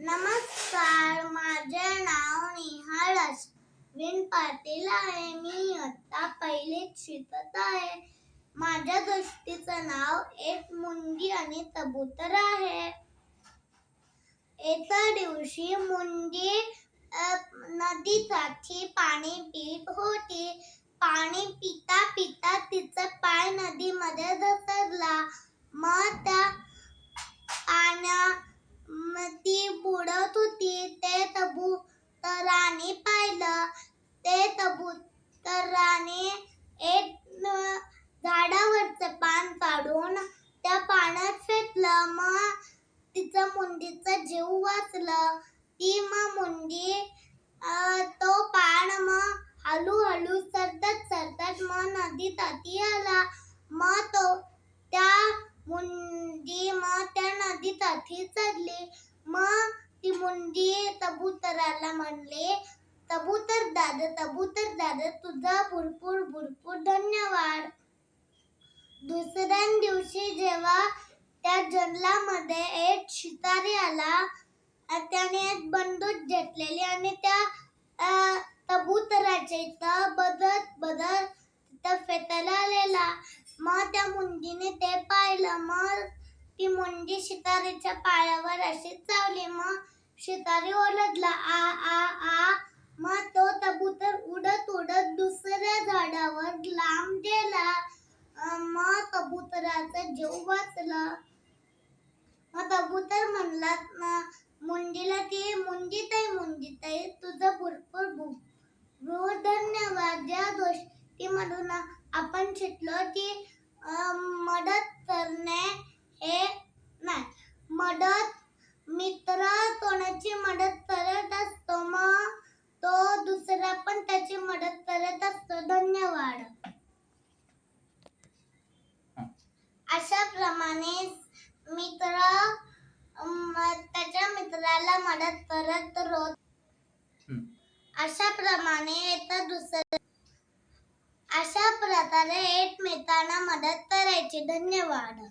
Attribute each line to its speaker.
Speaker 1: नमस्कार, माझे नाव निहाल अश्विन पाटील आहे. मी इयत्ता पहिलीत शिकत आहे. माझ्या गोष्टीचं नाव एक मुंगी आणि कबूतर आहे. एका दिवशी मुंगी नदीकाठी पाणी पीत होती. पाणी पिता पिता तिचा पाय नदीमध्ये घसरला. मग त्या ती बुडत होती. ते कबुतराने पाहिलं. ते कबुतराने एक झाडावरचं पान काढून त्या पाण्यात फेकलं. मग तिचा मुंगीचा जीव वाचला. ती मग मुंगी तो पान मग हळूहळू सरकत मग नदीकाठी आला. मग त्या मुंगी मग त्या नदीकाठी चढली. मग ती मुंगी कबुतराला म्हणली, कबूतर दादा तुझा भरपूर धन्यवाद. दुसऱ्या दिवशी जेव्हा त्या जंगलामध्ये एक शिकारी आला. त्याने एक बंदूक घेतलेली आणि त्या कबुतराच्या इथं बदत फेकायला आलेला. मग त्या मुंगीने ते पाहिलं. मग ती मुंगी शिकारीच्या पायावर अशी चावली. मग शिकारी ओरडला, आ आ आ. मग तो कबूतर उडत दुसऱ्या झाडावर लांब गेला. मग कबुतराचा जीव वाचला. मग कबूतर म्हणला मुंगीला की मुंगीताई तुझं भरपूर धन्यवाद. या गोष्टीमधून आपण शिकलो की मित्र कोणाची मदत करत असतो, मग तो दुसरा पण त्याची मदत करत असतो. धन्यवाद. अशा प्रमाणे मित्र त्याच्या मित्राला मदत करत रोज. अशा प्रकारे एकमेकांना मदत करायची. धन्यवाद.